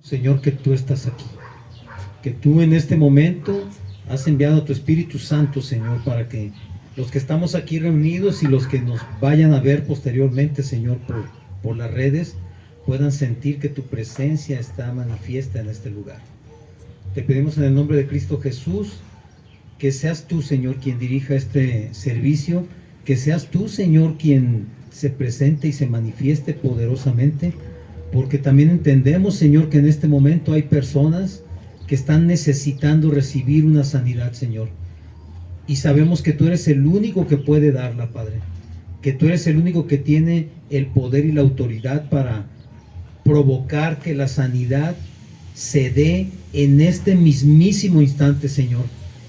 Señor, que tú estás aquí, que tú en este momento has enviado a tu Espíritu Santo, Señor, para que los que estamos aquí reunidos y los que nos vayan a ver posteriormente, Señor, por las redes, puedan sentir que tu presencia está manifiesta en este lugar. Te pedimos en el nombre de Cristo Jesús, que seas tú, Señor, quien dirija este servicio, que seas tú, Señor, quien se presente y se manifieste poderosamente, porque también entendemos, Señor, que en este momento hay personas que están necesitando recibir una sanidad, Señor. Y sabemos que tú eres el único que puede darla, Padre. Que tú eres el único que tiene el poder y la autoridad para provocar que la sanidad se dé en este mismísimo instante, Señor.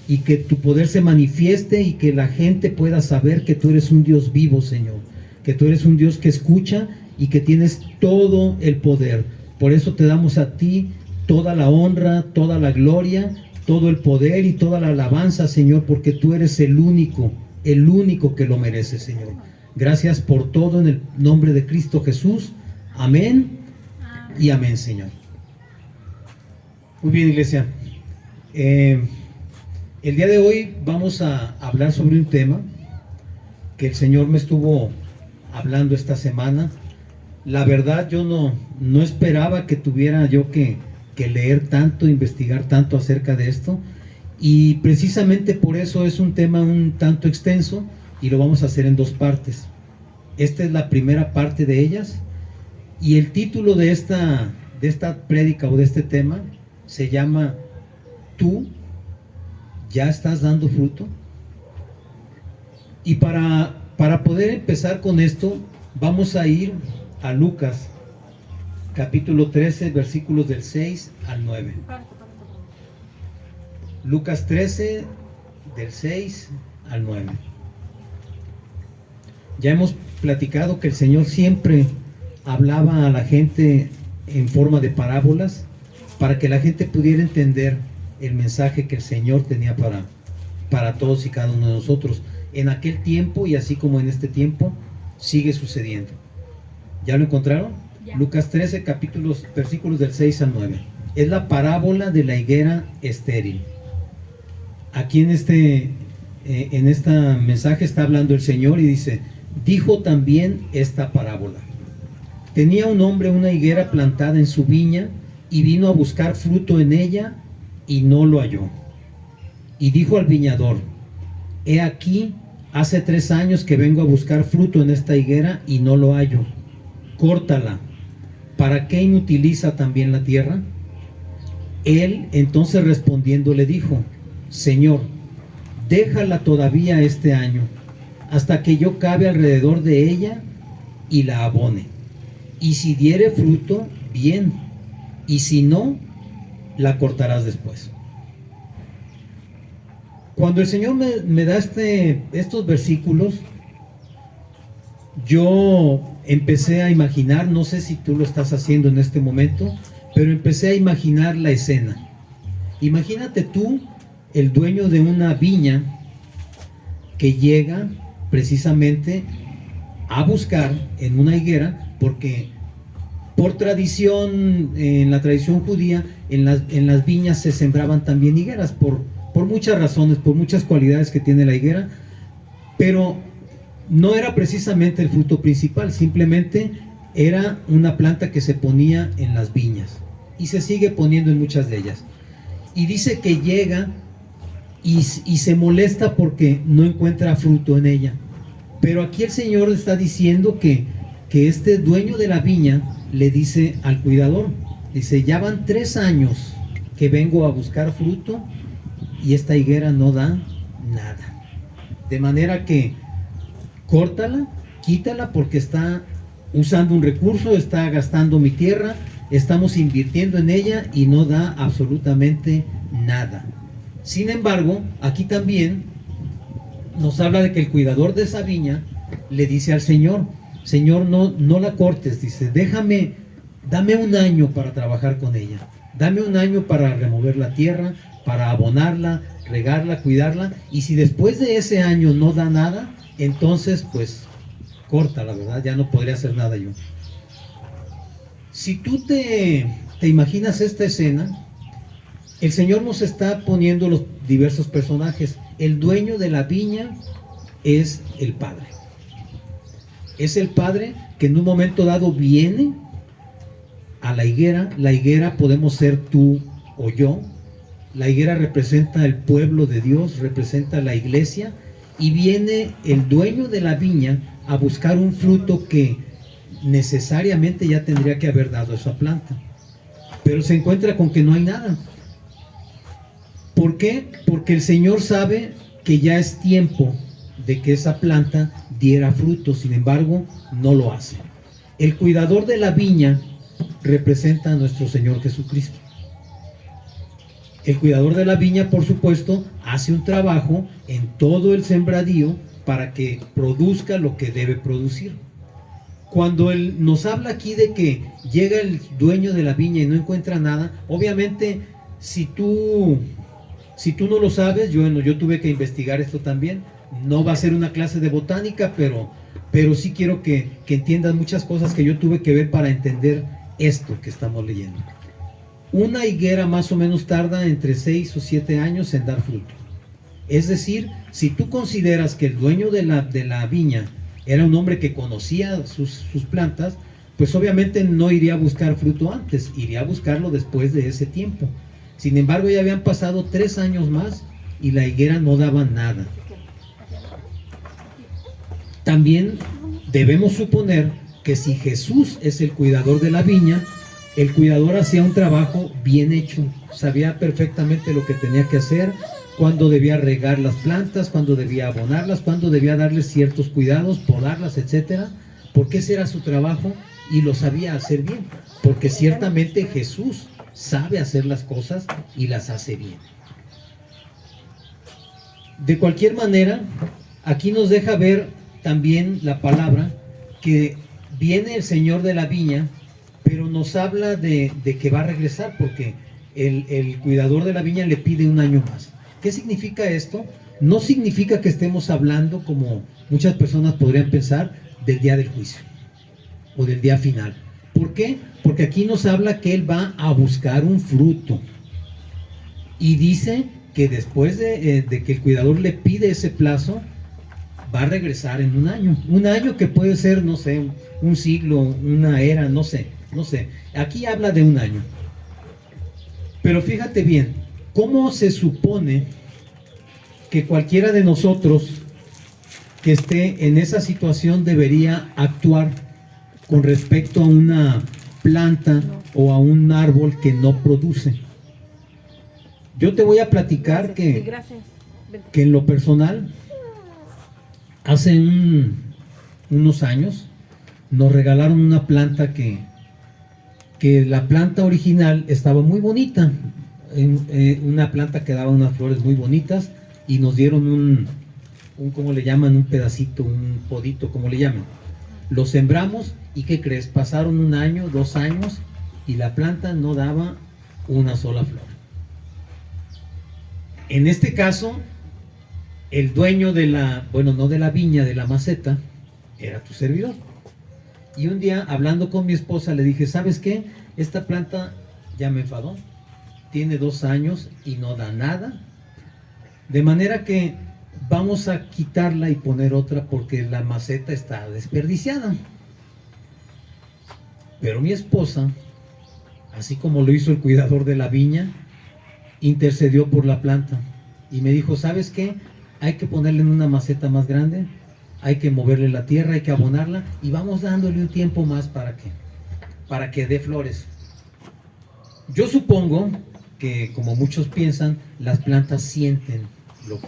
Y que tu poder se manifieste y que la gente pueda saber que tú eres un Dios vivo, Señor. Que tú eres un Dios que escucha y que tienes todo el poder. Por eso te damos a ti toda la honra, toda la gloria, todo el poder y toda la alabanza, Señor, porque tú eres el único que lo merece, Señor. Gracias por todo en el nombre de Cristo Jesús. Amén y amén, Señor. Muy bien, iglesia. El día de hoy vamos a hablar sobre un tema que el Señor me estuvo hablando esta semana. La verdad, yo no esperaba que tuviera yo que leer tanto, investigar tanto acerca de esto, y precisamente por eso es un tema un tanto extenso y lo vamos a hacer en dos partes. Esta es la primera parte de ellas, y el título de esta prédica o de este tema se llama ¿Tú ya estás dando fruto? Y para poder empezar con esto, vamos a ir a Lucas, capítulo 13, versículos del 6 al 9. Lucas 13, del 6 al 9. Ya hemos platicado que el Señor siempre hablaba a la gente en forma de parábolas para que la gente pudiera entender el mensaje que el Señor tenía para todos y cada uno de nosotros. En aquel tiempo y así como en este tiempo sigue sucediendo. ¿Ya lo encontraron? Ya. Lucas 13, versículos del 6 al 9. Es la parábola de la higuera estéril. Aquí en este mensaje está hablando el Señor y dice: dijo también esta parábola. Tenía un hombre una higuera plantada en su viña y vino a buscar fruto en ella y no lo halló. Y dijo al viñador: he aquí, hace 3 años que vengo a buscar fruto en esta higuera y no lo hallo. Córtala. ¿Para qué inutiliza también la tierra? Él entonces respondiendo le dijo: Señor, déjala todavía este año, hasta que yo cabe alrededor de ella y la abone. Y si diere fruto, bien, y si no, la cortarás después. Cuando el Señor me da estos versículos, yo empecé a imaginar, no sé si tú lo estás haciendo en este momento, pero empecé a imaginar la escena. Imagínate tú, el dueño de una viña que llega precisamente a buscar en una higuera, porque por tradición, en la tradición judía, en las viñas se sembraban también higueras, por muchas razones, por muchas cualidades que tiene la higuera, pero no era precisamente el fruto principal, simplemente era una planta que se ponía en las viñas y se sigue poniendo en muchas de ellas. Y dice que llega y se molesta porque no encuentra fruto en ella. Pero aquí el Señor está diciendo que este dueño de la viña le dice al cuidador, dice: ya van 3 años que vengo a buscar fruto y esta higuera no da nada. De manera que córtala, quítala, porque está usando un recurso, está gastando mi tierra, estamos invirtiendo en ella y no da absolutamente nada. Sin embargo, aquí también nos habla de que el cuidador de esa viña le dice al Señor: Señor, no la cortes, dice, dame 1 año para trabajar con ella, dame 1 año para remover la tierra, para abonarla, regarla, cuidarla, y si después de ese año no da nada, entonces pues corta, la verdad, ya no podría hacer nada yo. Si tú te ¿te imaginas esta escena? El Señor nos está poniendo los diversos personajes. El dueño de la viña es el Padre. Es el Padre que en un momento dado viene a la higuera. La higuera podemos ser tú o yo. La higuera representa el pueblo de Dios, representa la iglesia, y viene el dueño de la viña a buscar un fruto que necesariamente ya tendría que haber dado esa planta. Pero se encuentra con que no hay nada. ¿Por qué? Porque el Señor sabe que ya es tiempo de que esa planta diera fruto, sin embargo, no lo hace. El cuidador de la viña representa a nuestro Señor Jesucristo. El cuidador de la viña, por supuesto, hace un trabajo en todo el sembradío para que produzca lo que debe producir. Cuando Él nos habla aquí de que llega el dueño de la viña y no encuentra nada, obviamente, si tú no lo sabes, yo tuve que investigar esto también. No va a ser una clase de botánica, pero sí quiero que entiendas muchas cosas que yo tuve que ver para entender esto que estamos leyendo. Una higuera más o menos tarda entre 6 o 7 años en dar fruto. Es decir, si tú consideras que el dueño de la viña era un hombre que conocía sus plantas, pues obviamente no iría a buscar fruto antes, iría a buscarlo después de ese tiempo. Sin embargo, ya habían pasado 3 años más y la higuera no daba nada. También debemos suponer que si Jesús es el cuidador de la viña, el cuidador hacía un trabajo bien hecho, sabía perfectamente lo que tenía que hacer, cuándo debía regar las plantas, cuándo debía abonarlas, cuándo debía darles ciertos cuidados, podarlas, etcétera, porque ese era su trabajo y lo sabía hacer bien, porque ciertamente Jesús sabe hacer las cosas y las hace bien. De cualquier manera, aquí nos deja ver también la palabra que viene el Señor de la viña, pero nos habla de que va a regresar, porque el cuidador de la viña le pide un año más. ¿Qué significa esto? No significa que estemos hablando, como muchas personas podrían pensar, del día del juicio o del día final. ¿Por qué? Porque aquí nos habla que Él va a buscar un fruto. Y dice que después de que el cuidador le pide ese plazo, va a regresar en un año. Un año que puede ser, no sé, un siglo, una era, no sé. Aquí habla de un año. Pero fíjate bien, ¿cómo se supone que cualquiera de nosotros que esté en esa situación debería actuar con respecto a una planta o a un árbol que no produce? Yo te voy a platicar que en lo personal, hace unos años, nos regalaron una planta que la planta original estaba muy bonita, una planta que daba unas flores muy bonitas, y nos dieron un ¿cómo le llaman? Un pedacito, un podito, ¿cómo le llaman? Lo sembramos y ¿qué crees? Pasaron 1 año, 2 años y la planta no daba una sola flor. En este caso, el dueño de no de la viña, de la maceta, era tu servidor. Y un día, hablando con mi esposa, le dije, ¿sabes qué? Esta planta ya me enfadó. Tiene 2 años y no da nada. De manera que vamos a quitarla y poner otra porque la maceta está desperdiciada. Pero mi esposa, así como lo hizo el cuidador de la viña, intercedió por la planta y me dijo, ¿sabes qué? Hay que ponerle en una maceta más grande, hay que moverle la tierra, hay que abonarla y vamos dándole un tiempo más para que dé flores. Yo supongo que, como muchos piensan, las plantas sienten lo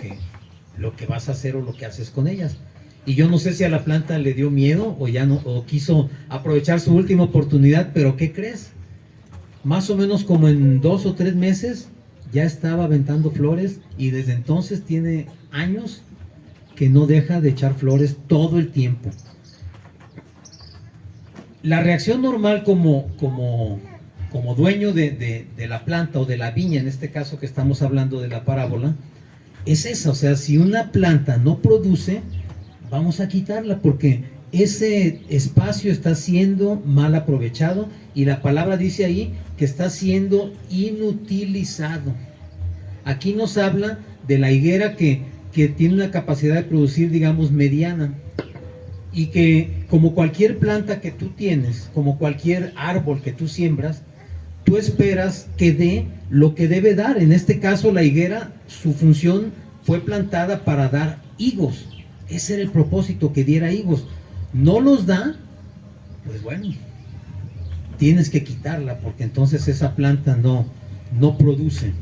que vas a hacer o lo que haces con ellas. Y yo no sé si a la planta le dio miedo o ya no, o quiso aprovechar su última oportunidad, pero ¿qué crees? Más o menos como en 2 o 3 meses ya estaba aventando flores y desde entonces tiene años que no deja de echar flores todo el tiempo. La reacción normal como dueño de la planta o de la viña, en este caso que estamos hablando de la parábola, es esa. O sea, si una planta no produce, vamos a quitarla porque ese espacio está siendo mal aprovechado y la palabra dice ahí que está siendo inutilizado. Aquí nos habla de la higuera que tiene una capacidad de producir, digamos, mediana, y que como cualquier planta que tú tienes, como cualquier árbol que tú siembras, tú esperas que dé lo que debe dar. En este caso, la higuera, su función fue plantada para dar higos. Ese era el propósito, que diera higos. No los da, pues bueno, tienes que quitarla, porque entonces esa planta no produce.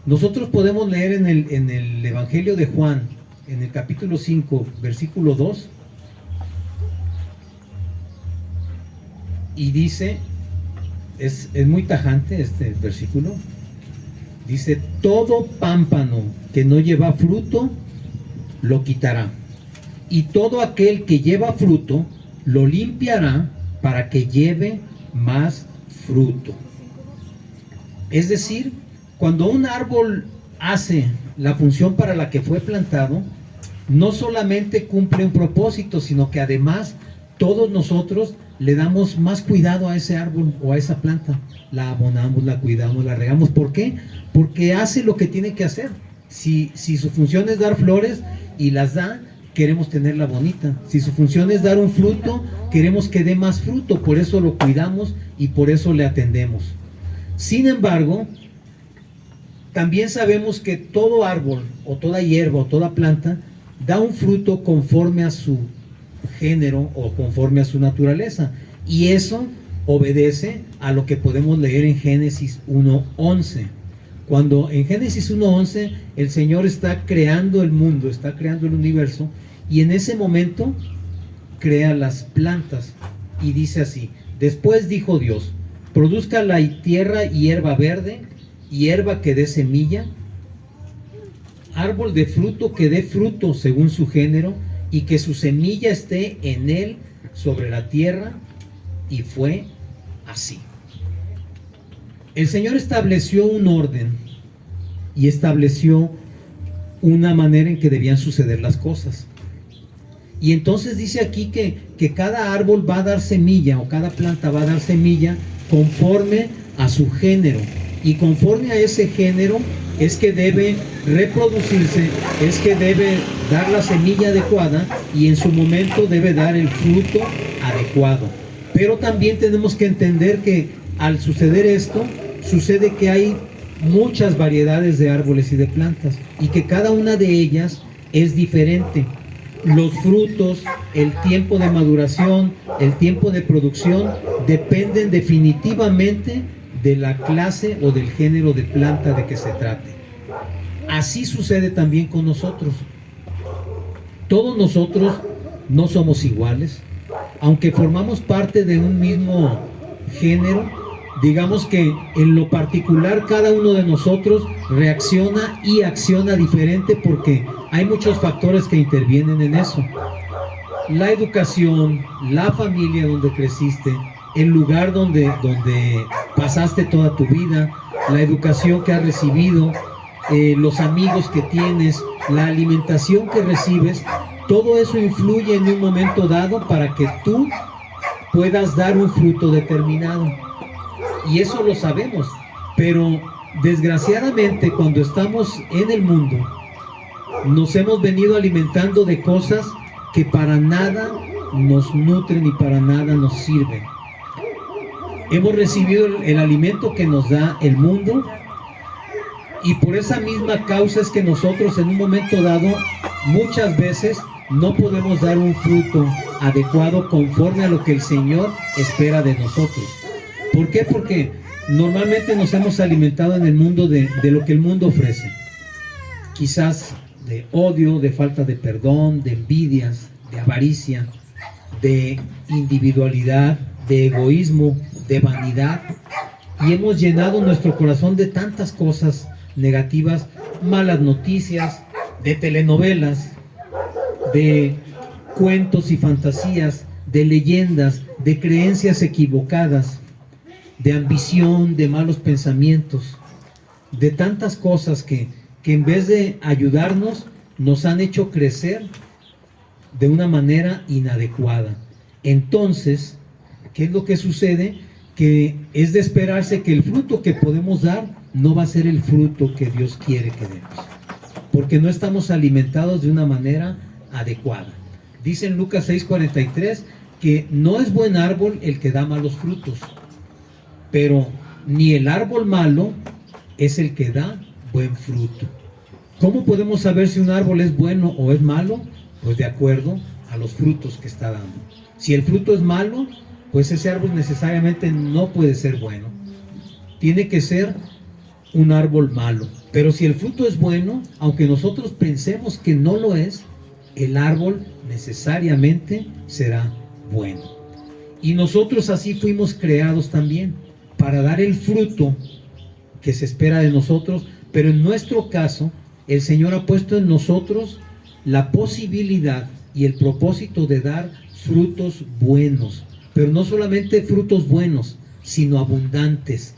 Nosotros podemos leer en el Evangelio de Juan, en el capítulo 5, versículo 2, y dice, es muy tajante este versículo, dice: todo pámpano que no lleva fruto, lo quitará, y todo aquel que lleva fruto, lo limpiará para que lleve más fruto. Es decir, cuando un árbol hace la función para la que fue plantado, no solamente cumple un propósito, sino que además todos nosotros le damos más cuidado a ese árbol o a esa planta. La abonamos, la cuidamos, la regamos. ¿Por qué? Porque hace lo que tiene que hacer. Si su función es dar flores y las da, queremos tenerla bonita. Si su función es dar un fruto, queremos que dé más fruto. Por eso lo cuidamos y por eso le atendemos. Sin embargo, también sabemos que todo árbol o toda hierba o toda planta da un fruto conforme a su género o conforme a su naturaleza, y eso obedece a lo que podemos leer en Génesis 1:11. Cuando en Génesis 1:11 el Señor está creando el mundo, está creando el universo, y en ese momento crea las plantas y dice así: después dijo Dios, produzca la tierra hierba verde, hierba que dé semilla, árbol de fruto que dé fruto según su género, y que su semilla esté en él sobre la tierra. Y fue así. El Señor estableció un orden y estableció una manera en que debían suceder las cosas. Y entonces dice aquí que cada árbol va a dar semilla, o cada planta va a dar semilla conforme a su género. Y conforme a ese género es que debe reproducirse, es que debe dar la semilla adecuada y en su momento debe dar el fruto adecuado. Pero también tenemos que entender que al suceder esto, sucede que hay muchas variedades de árboles y de plantas y que cada una de ellas es diferente. Los frutos, el tiempo de maduración, el tiempo de producción dependen definitivamente de la clase o del género de planta de que se trate. Así sucede también con nosotros. Todos nosotros no somos iguales, aunque formamos parte de un mismo género. Digamos que en lo particular cada uno de nosotros reacciona y acciona diferente porque hay muchos factores que intervienen en eso. La educación, la familia donde creciste, el lugar donde pasaste toda tu vida, la educación que has recibido, los amigos que tienes, la alimentación que recibes, todo eso influye en un momento dado para que tú puedas dar un fruto determinado. Y eso lo sabemos, pero desgraciadamente cuando estamos en el mundo, nos hemos venido alimentando de cosas que para nada nos nutren y para nada nos sirven. Hemos recibido el alimento que nos da el mundo, y por esa misma causa es que nosotros en un momento dado muchas veces no podemos dar un fruto adecuado conforme a lo que el Señor espera de nosotros. ¿Por qué? Porque normalmente nos hemos alimentado en el mundo de lo que el mundo ofrece. Quizás de odio, de falta de perdón, de envidias, de avaricia, de individualidad, de egoísmo, de vanidad. Y hemos llenado nuestro corazón de tantas cosas negativas, malas noticias, de telenovelas, de cuentos y fantasías, de leyendas, de creencias equivocadas, de ambición, de malos pensamientos, de tantas cosas que en vez de ayudarnos, nos han hecho crecer de una manera inadecuada. Entonces, ¿qué es lo que sucede? Que es de esperarse que el fruto que podemos dar no va a ser el fruto que Dios quiere que demos, porque no estamos alimentados de una manera adecuada. Dice en Lucas 6:43 que no es buen árbol el que da malos frutos, pero ni el árbol malo es el que da buen fruto. ¿Cómo podemos saber si un árbol es bueno o es malo? Pues de acuerdo a los frutos que está dando. Si el fruto es malo, pues ese árbol necesariamente no puede ser bueno. Tiene que ser un árbol malo. Pero si el fruto es bueno, aunque nosotros pensemos que no lo es, el árbol necesariamente será bueno. Y nosotros así fuimos creados también, para dar el fruto que se espera de nosotros, pero en nuestro caso, el Señor ha puesto en nosotros la posibilidad y el propósito de dar frutos buenos, pero no solamente frutos buenos, sino abundantes.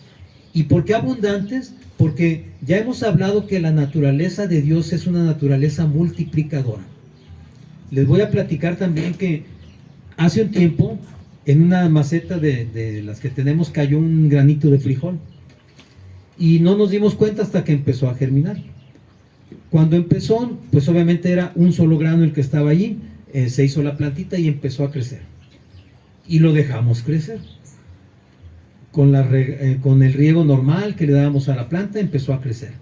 ¿Y por qué abundantes? Porque ya hemos hablado que la naturaleza de Dios es una naturaleza multiplicadora. Les voy a platicar también que hace un tiempo, en una maceta de las que tenemos, cayó un granito de frijol. Y no nos dimos cuenta hasta que empezó a germinar. Cuando empezó, pues obviamente era un solo grano el que estaba allí, se hizo la plantita y empezó a crecer. Y lo dejamos crecer. Con el riego normal que le dábamos a la planta, empezó a crecer.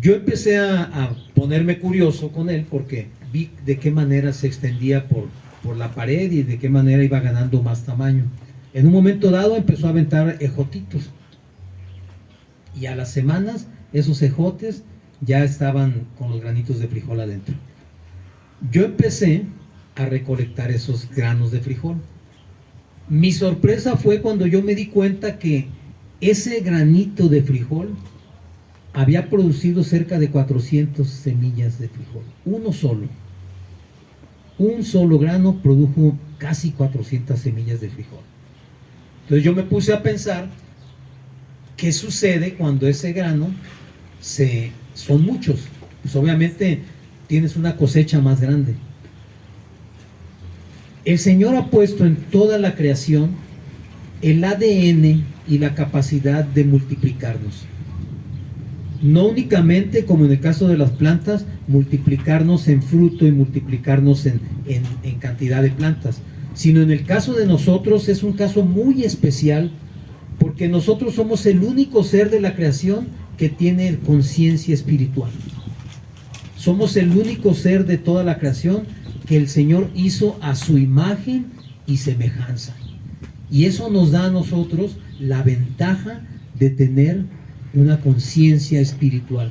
Yo empecé a ponerme curioso con él porque vi de qué manera se extendía por la pared y de qué manera iba ganando más tamaño. En un momento dado empezó a aventar ejotitos. Y a las semanas, esos ejotes ya estaban con los granitos de frijol adentro. Yo empecé a recolectar esos granos de frijol. Mi sorpresa fue cuando yo me di cuenta que ese granito de frijol había producido cerca de 400 semillas de frijol. Uno solo. Un solo grano produjo casi 400 semillas de frijol. Entonces yo me puse a pensar, ¿qué sucede cuando ese grano son muchos? Pues obviamente tienes una cosecha más grande. El Señor ha puesto en toda la creación el ADN y la capacidad de multiplicarnos. No únicamente, como en el caso de las plantas, multiplicarnos en fruto y multiplicarnos en cantidad de plantas, sino en el caso de nosotros es un caso muy especial, porque nosotros somos el único ser de la creación que tiene conciencia espiritual. Somos el único ser de toda la creación que el Señor hizo a su imagen y semejanza. Y eso nos da a nosotros la ventaja de tener una conciencia espiritual,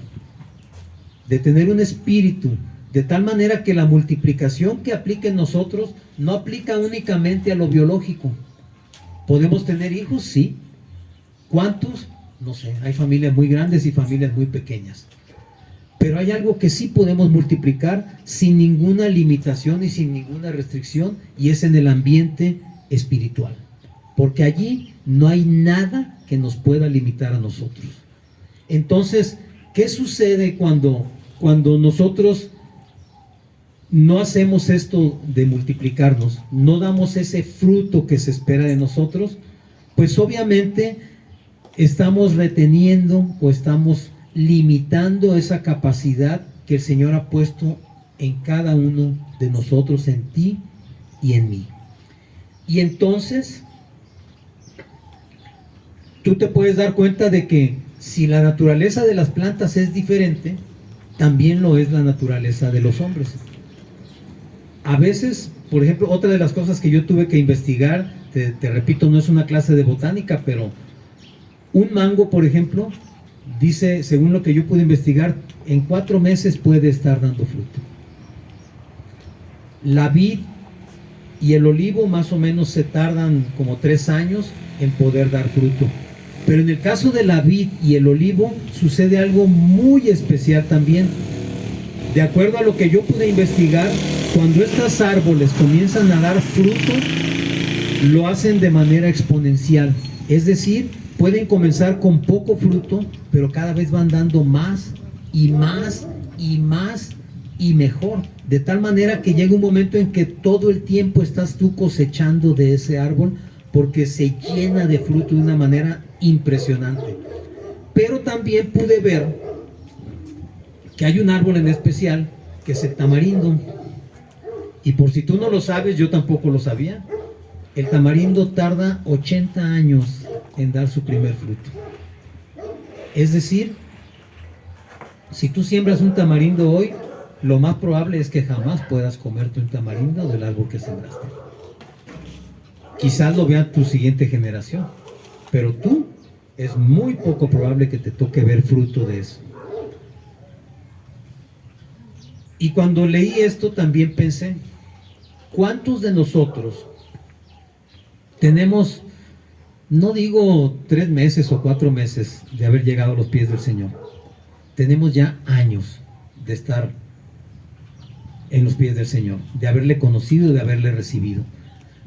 de tener un espíritu, de tal manera que la multiplicación que aplica en nosotros no aplica únicamente a lo biológico. ¿Podemos tener hijos? Sí. ¿Cuántos? No sé. Hay familias muy grandes y familias muy pequeñas. Pero hay algo que sí podemos multiplicar sin ninguna limitación y sin ninguna restricción, y es en el ambiente espiritual. Porque allí no hay nada que nos pueda limitar a nosotros. Entonces, ¿qué sucede cuando nosotros no hacemos esto de multiplicarnos? No damos ese fruto que se espera de nosotros. Pues obviamente estamos reteniendo o estamos limitando esa capacidad que el Señor ha puesto en cada uno de nosotros, en ti y en mí. Y entonces tú te puedes dar cuenta de que si la naturaleza de las plantas es diferente, también lo es la naturaleza de los hombres. A veces, por ejemplo, otra de las cosas que yo tuve que investigar, te repito, no es una clase de botánica, pero un mango, por ejemplo, dice, según lo que yo pude investigar, en 4 meses puede estar dando fruto. La vid y el olivo más o menos se tardan como 3 años en poder dar fruto. Pero en el caso de la vid y el olivo sucede algo muy especial también. De acuerdo a lo que yo pude investigar, cuando estos árboles comienzan a dar fruto, lo hacen de manera exponencial. Es decir, pueden comenzar con poco fruto, pero cada vez van dando más y más y más y mejor, de tal manera que llega un momento en que todo el tiempo estás tú cosechando de ese árbol, porque se llena de fruto de una manera impresionante. Pero también pude ver que hay un árbol en especial, que es el tamarindo. Y por si tú no lo sabes, yo tampoco lo sabía, el tamarindo tarda 80 años en dar su primer fruto. Es decir, si tú siembras un tamarindo hoy, lo más probable es que jamás puedas comerte un tamarindo del árbol que sembraste. Quizás lo vea tu siguiente generación, pero tú es muy poco probable que te toque ver fruto de eso. Y cuando leí esto también pensé, ¿cuántos de nosotros tenemos, no digo 3 meses o 4 meses de haber llegado a los pies del Señor? Tenemos ya años de estar en los pies del Señor, de haberle conocido y de haberle recibido.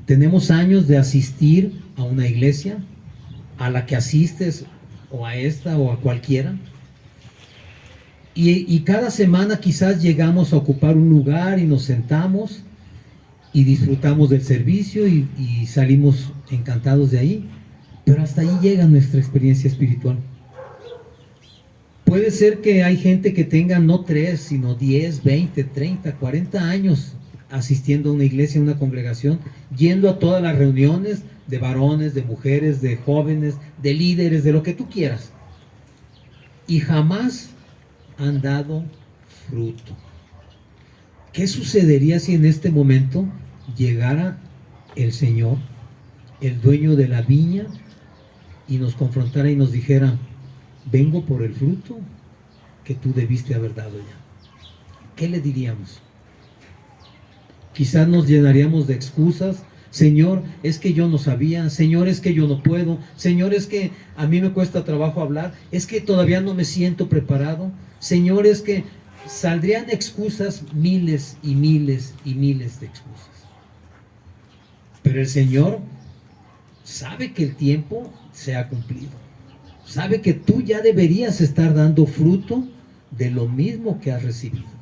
Tenemos años de asistir a una iglesia, a la que asistes, o a esta o a cualquiera. Y cada semana quizás llegamos a ocupar un lugar y nos sentamos y disfrutamos del servicio y salimos encantados de ahí. Pero hasta ahí llega nuestra experiencia espiritual. Puede ser que hay gente que tenga no 3, sino 10, 20, 30, 40 años asistiendo a una iglesia, a una congregación, yendo a todas las reuniones de varones, de mujeres, de jóvenes, de líderes, de lo que tú quieras. Y jamás han dado fruto. ¿Qué sucedería si en este momento llegara el Señor, el dueño de la viña, y nos confrontara y nos dijera: vengo por el fruto que tú debiste haber dado ya? ¿Qué le diríamos? Quizás nos llenaríamos de excusas. Señor, es que yo no sabía. Señor, es que yo no puedo. Señor, es que a mí me cuesta trabajo hablar. Es que todavía no me siento preparado. Señor, es que saldrían excusas, miles y miles y miles de excusas. Pero el Señor sabe que el tiempo se ha cumplido. Sabe que tú ya deberías estar dando fruto de lo mismo que has recibido.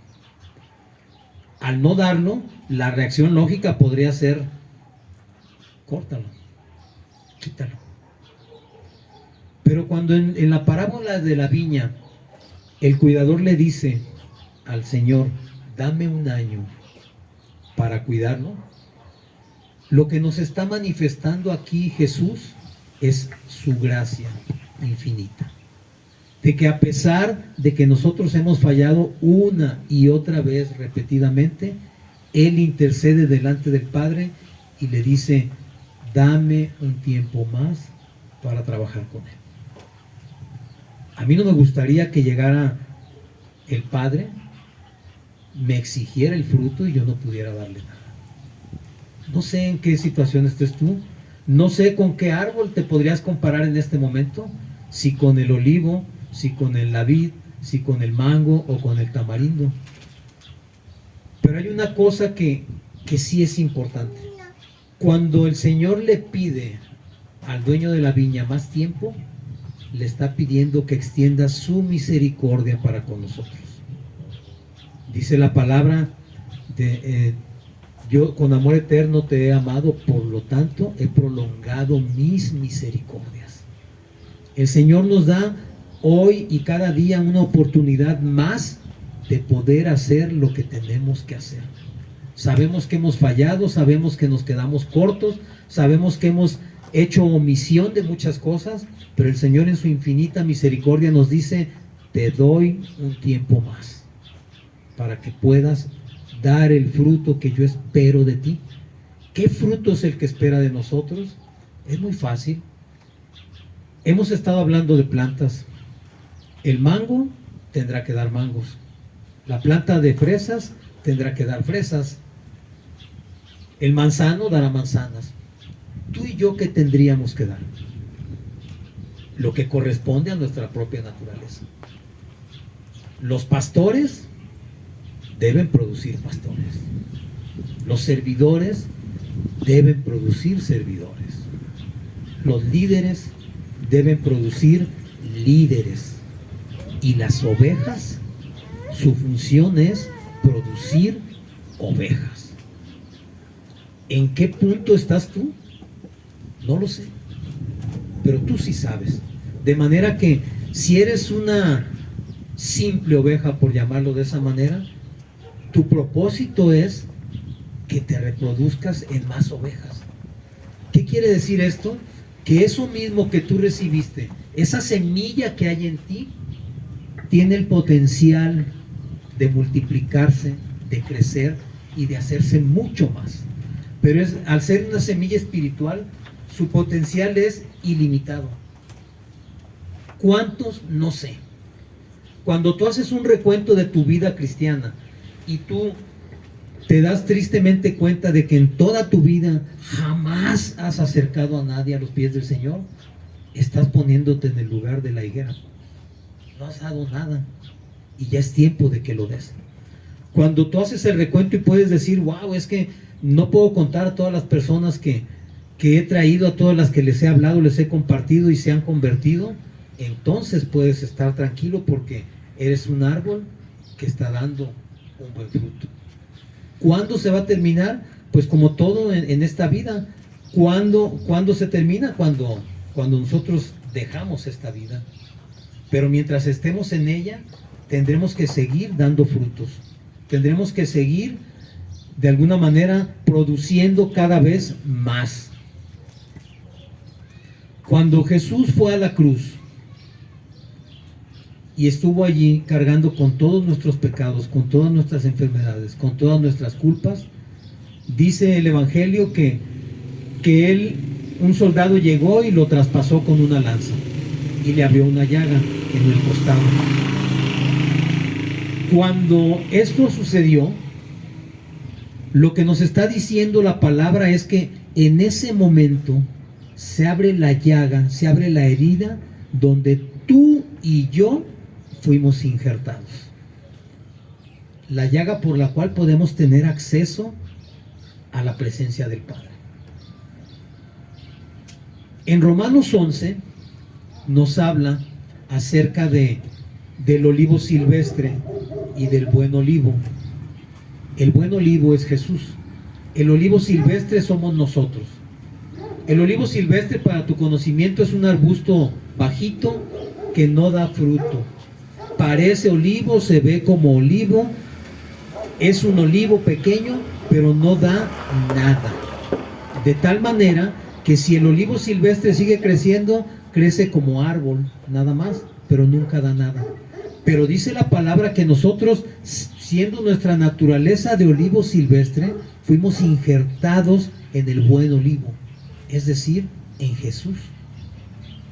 Al no darlo, la reacción lógica podría ser: córtalo, quítalo. Pero cuando en la parábola de la viña, el cuidador le dice al Señor: dame un año para cuidarlo, lo que nos está manifestando aquí Jesús es su gracia infinita. De que a pesar de que nosotros hemos fallado una y otra vez repetidamente, Él intercede delante del Padre y le dice: dame un tiempo más para trabajar con Él. A mí no me gustaría que llegara el Padre, me exigiera el fruto y yo no pudiera darle nada. No sé en qué situación estés tú, no sé con qué árbol te podrías comparar en este momento, si con el olivo, si con la vid, si con el mango o con el tamarindo. Pero hay una cosa que sí es importante. Cuando el Señor le pide al dueño de la viña más tiempo, le está pidiendo que extienda su misericordia para con nosotros. Dice la palabra yo con amor eterno te he amado, por lo tanto he prolongado mis misericordias. El Señor nos da hoy y cada día una oportunidad más de poder hacer lo que tenemos que hacer. Sabemos que hemos fallado, sabemos que nos quedamos cortos, sabemos que hemos hecho omisión de muchas cosas, pero el Señor en su infinita misericordia nos dice: te doy un tiempo más para que puedas dar el fruto que yo espero de ti. ¿Qué fruto es el que espera de nosotros? Es muy fácil. Hemos estado hablando de plantas. El mango tendrá que dar mangos. La planta de fresas tendrá que dar fresas. El manzano dará manzanas. Tú y yo, ¿qué tendríamos que dar? Lo que corresponde a nuestra propia naturaleza. Los pastores deben producir pastores. Los servidores deben producir servidores. Los líderes deben producir líderes. Y las ovejas, su función es producir ovejas. ¿En qué punto estás tú? No lo sé, pero tú sí sabes. De manera que si eres una simple oveja, por llamarlo de esa manera, tu propósito es que te reproduzcas en más ovejas. ¿Qué quiere decir esto? Que eso mismo que tú recibiste, esa semilla que hay en ti, tiene el potencial de multiplicarse, de crecer y de hacerse mucho más. Pero al ser una semilla espiritual, su potencial es ilimitado. ¿Cuántos? No sé. Cuando tú haces un recuento de tu vida cristiana y tú te das tristemente cuenta de que en toda tu vida jamás has acercado a nadie a los pies del Señor, estás poniéndote en el lugar de la higuera. No has dado nada y ya es tiempo de que lo des. Cuando tú haces el recuento y puedes decir, wow, es que no puedo contar a todas las personas que he traído, a todas las que les he hablado, les he compartido y se han convertido, entonces puedes estar tranquilo porque eres un árbol que está dando un buen fruto. ¿Cuándo se va a terminar? Pues como todo en esta vida. ¿Cuándo se termina? Cuando nosotros dejamos esta vida. Pero mientras estemos en ella, tendremos que seguir dando frutos. Tendremos que seguir, de alguna manera, produciendo cada vez más. Cuando Jesús fue a la cruz y estuvo allí cargando con todos nuestros pecados, con todas nuestras enfermedades, con todas nuestras culpas, dice el Evangelio que un soldado llegó y lo traspasó con una lanza y le abrió una llaga en el costado. Cuando esto sucedió, lo que nos está diciendo la palabra es que en ese momento se abre la llaga, se abre la herida donde tú y yo fuimos injertados. La llaga por la cual podemos tener acceso a la presencia del Padre. En Romanos 11 nos habla acerca del olivo silvestre y del buen olivo. El buen olivo es Jesús. El olivo silvestre somos nosotros. El olivo silvestre, para tu conocimiento, es un arbusto bajito que no da fruto. Parece olivo, se ve como olivo, es un olivo pequeño, pero no da nada. De tal manera que si el olivo silvestre sigue creciendo, crece como árbol, nada más, pero nunca da nada. Pero dice la palabra que nosotros, siendo nuestra naturaleza de olivo silvestre, fuimos injertados en el buen olivo, es decir, en Jesús.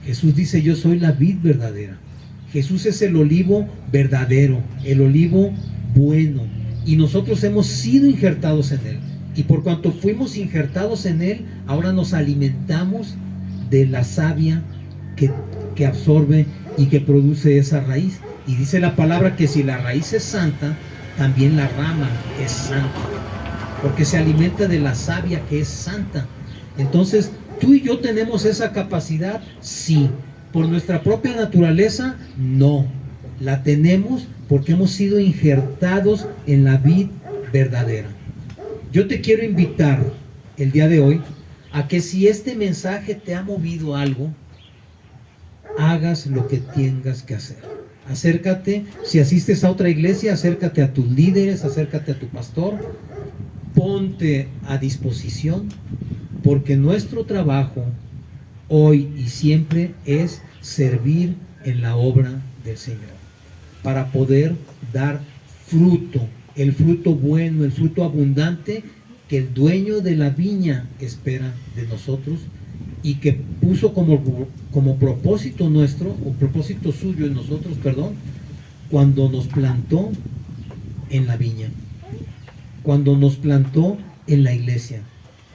Jesús dice, yo soy la vid verdadera. Jesús es el olivo verdadero, el olivo bueno, y nosotros hemos sido injertados en él. Y por cuanto fuimos injertados en él, ahora nos alimentamos de la savia que absorbe y que produce esa raíz. Y dice la palabra que si la raíz es santa, también la rama es santa, porque se alimenta de la savia que es santa. Entonces, ¿tú y yo tenemos esa capacidad? Sí. ¿Por nuestra propia naturaleza? No. La tenemos porque hemos sido injertados en la vid verdadera. Yo te quiero invitar el día de hoy a que si este mensaje te ha movido algo, hagas lo que tengas que hacer. Acércate, si asistes a otra iglesia, acércate a tus líderes, acércate a tu pastor, ponte a disposición, porque nuestro trabajo hoy y siempre es servir en la obra del Señor, para poder dar fruto, el fruto bueno, el fruto abundante que el dueño de la viña espera de nosotros y que puso como propósito nuestro, o propósito suyo en nosotros, cuando nos plantó en la viña, cuando nos plantó en la iglesia,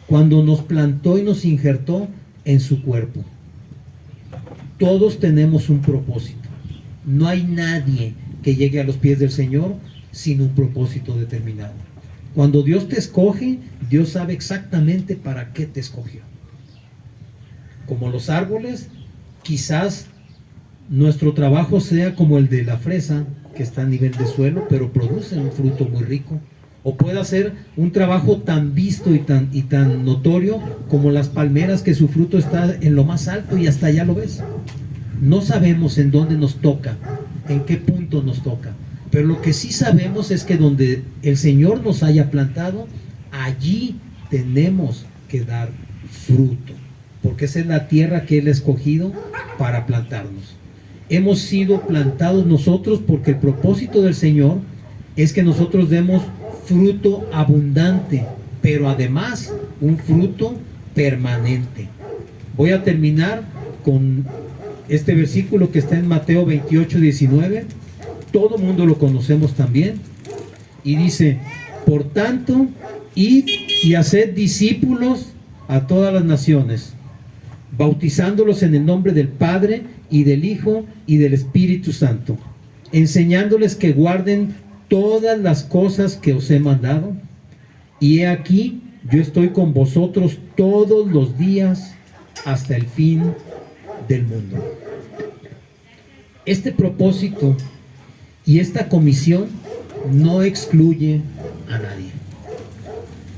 cuando nos plantó y nos injertó en su cuerpo. Todos tenemos un propósito. No hay nadie que llegue a los pies del Señor sin un propósito determinado. Cuando Dios te escoge, Dios sabe exactamente para qué te escogió. Como los árboles, quizás nuestro trabajo sea como el de la fresa, que está a nivel de suelo, pero produce un fruto muy rico. O pueda ser un trabajo tan visto y tan notorio como las palmeras, que su fruto está en lo más alto y hasta allá lo ves. No sabemos en dónde nos toca, en qué punto nos toca, pero lo que sí sabemos es que donde el Señor nos haya plantado, allí tenemos que dar fruto, porque esa es la tierra que Él ha escogido para plantarnos. Hemos sido plantados nosotros porque el propósito del Señor es que nosotros demos fruto abundante, pero además un fruto permanente. Voy a terminar con este versículo que está en Mateo 28:19. Todo mundo lo conocemos también. Y dice: por tanto, id y haced discípulos a todas las naciones, bautizándolos en el nombre del Padre y del Hijo y del Espíritu Santo, enseñándoles que guarden todas las cosas que os he mandado. Y he aquí, yo estoy con vosotros todos los días hasta el fin del mundo. Este propósito y esta comisión no excluye a nadie.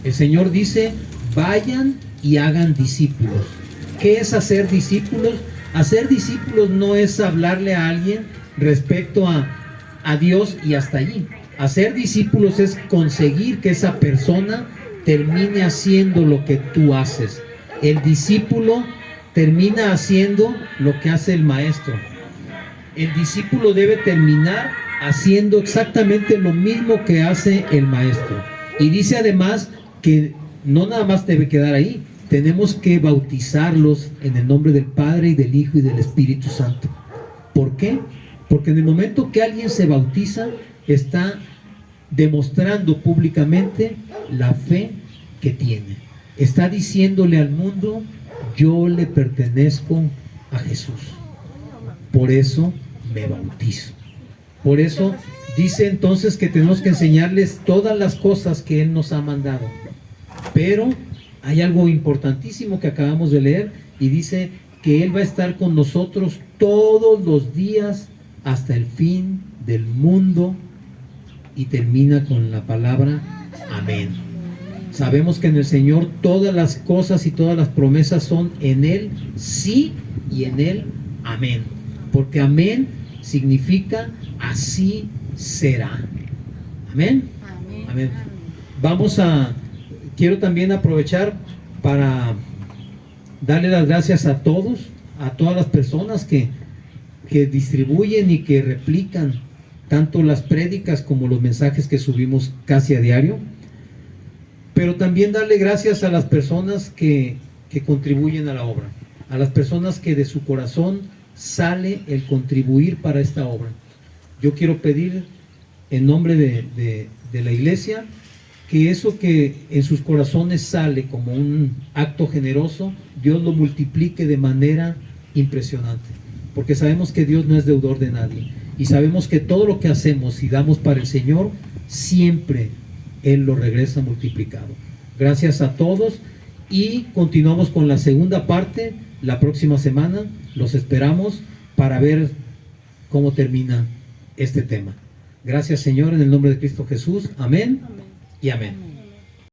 El Señor dice: vayan y hagan discípulos. ¿Qué es hacer discípulos? Hacer discípulos no es hablarle a alguien respecto a Dios y hasta allí. Hacer discípulos es conseguir que esa persona termine haciendo lo que tú haces. El discípulo termina haciendo lo que hace el maestro. El discípulo debe terminar haciendo exactamente lo mismo que hace el maestro. Y dice además que no nada más debe quedar ahí, tenemos que bautizarlos en el nombre del Padre y del Hijo y del Espíritu Santo. ¿Por qué? Porque en el momento que alguien se bautiza, está demostrando públicamente la fe que tiene. Está diciéndole al mundo: yo le pertenezco a Jesús. Por eso me bautizo. Por eso dice entonces que tenemos que enseñarles todas las cosas que Él nos ha mandado. Pero hay algo importantísimo que acabamos de leer, y dice que Él va a estar con nosotros todos los días hasta el fin del mundo, y termina con la palabra amén. Sabemos que en el Señor todas las cosas y todas las promesas son en Él sí y en Él amén, porque amén significa así será. Amén. Amén. Quiero también aprovechar para darle las gracias a todas las personas que distribuyen y que replican tanto las prédicas como los mensajes que subimos casi a diario, pero también darle gracias a las personas que contribuyen a la obra, a las personas que de su corazón sale el contribuir para esta obra. Yo quiero pedir en nombre de la iglesia que eso que en sus corazones sale como un acto generoso, Dios lo multiplique de manera impresionante, porque sabemos que Dios no es deudor de nadie, y sabemos que todo lo que hacemos y damos para el Señor, siempre Él lo regresa multiplicado. Gracias a todos, y continuamos con la segunda parte la próxima semana. Los esperamos para ver cómo termina este tema. Gracias, Señor, en el nombre de Cristo Jesús. Amén y amén.